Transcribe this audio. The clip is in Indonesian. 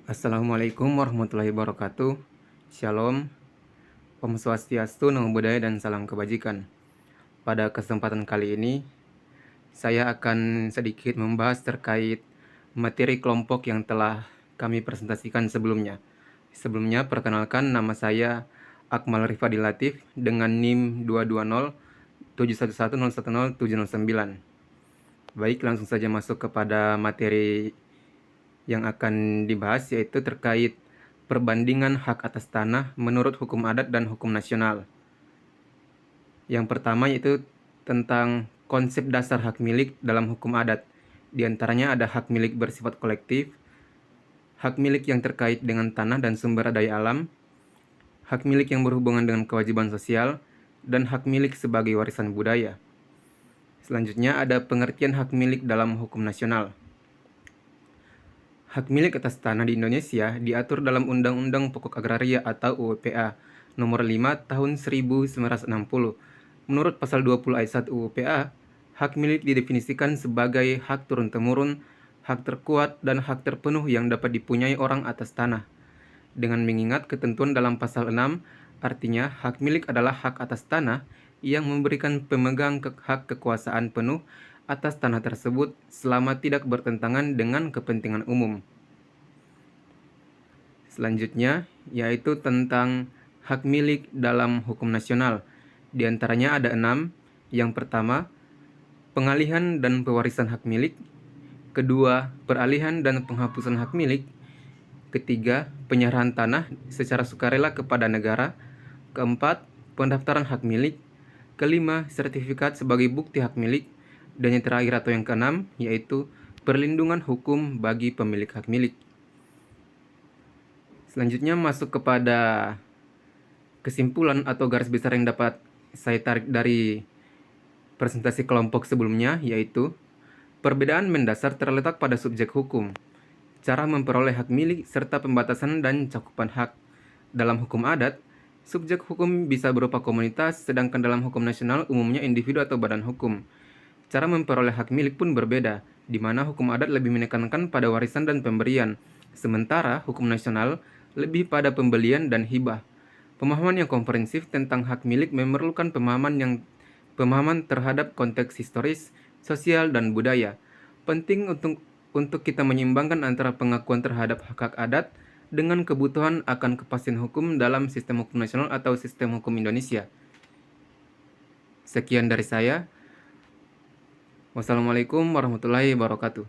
Assalamualaikum warahmatullahi wabarakatuh. Shalom, Om Swastiastu, Namo Buddhaya, dan salam kebajikan. Pada kesempatan kali ini, saya akan sedikit membahas terkait materi kelompok yang telah kami presentasikan sebelumnya. Sebelumnya, perkenalkan, nama saya Akmal Rifadi Latif dengan NIM 22071101079. Baik, langsung saja masuk kepada materi yang akan dibahas, yaitu terkait perbandingan hak atas tanah menurut hukum adat dan hukum nasional. Yang pertama yaitu tentang konsep dasar hak milik dalam hukum adat. Di antaranya ada hak milik bersifat kolektif, hak milik yang terkait dengan tanah dan sumber daya alam, hak milik yang berhubungan dengan kewajiban sosial, dan hak milik sebagai warisan budaya. Selanjutnya ada pengertian hak milik dalam hukum nasional. Hak milik atas tanah di Indonesia diatur dalam Undang-Undang Pokok Agraria atau UPA Nomor 5 Tahun 1960. Menurut pasal 20 ayat 1 UPA, hak milik didefinisikan sebagai hak turun-temurun, hak terkuat, dan hak terpenuh yang dapat dipunyai orang atas tanah. Dengan mengingat ketentuan dalam pasal 6, artinya hak milik adalah hak atas tanah yang memberikan pemegang hak kekuasaan penuh atas tanah tersebut selama tidak bertentangan dengan kepentingan umum. Selanjutnya, yaitu tentang hak milik dalam hukum nasional. Di antaranya ada 6. Yang pertama, pengalihan dan pewarisan hak milik. Kedua, peralihan dan penghapusan hak milik. Ketiga, penyerahan tanah secara sukarela kepada negara. Keempat, pendaftaran hak milik. Kelima, sertifikat sebagai bukti hak milik. Dan yang terakhir atau yang keenam, yaitu perlindungan hukum bagi pemilik hak milik. Selanjutnya masuk kepada kesimpulan atau garis besar yang dapat saya tarik dari presentasi kelompok sebelumnya, yaitu perbedaan mendasar terletak pada subjek hukum, cara memperoleh hak milik, serta pembatasan dan cakupan hak. Dalam hukum adat, subjek hukum bisa berupa komunitas, sedangkan dalam hukum nasional umumnya individu atau badan hukum. Cara memperoleh hak milik pun berbeda, di mana hukum adat lebih menekankan pada warisan dan pemberian, sementara hukum nasional lebih pada pembelian dan hibah. Pemahaman yang komprehensif tentang hak milik memerlukan pemahaman terhadap konteks historis, sosial, dan budaya. Penting untuk kita menyeimbangkan antara pengakuan terhadap hak-hak adat dengan kebutuhan akan kepastian hukum dalam sistem hukum nasional atau sistem hukum Indonesia. Sekian dari saya. Wassalamualaikum warahmatullahi wabarakatuh.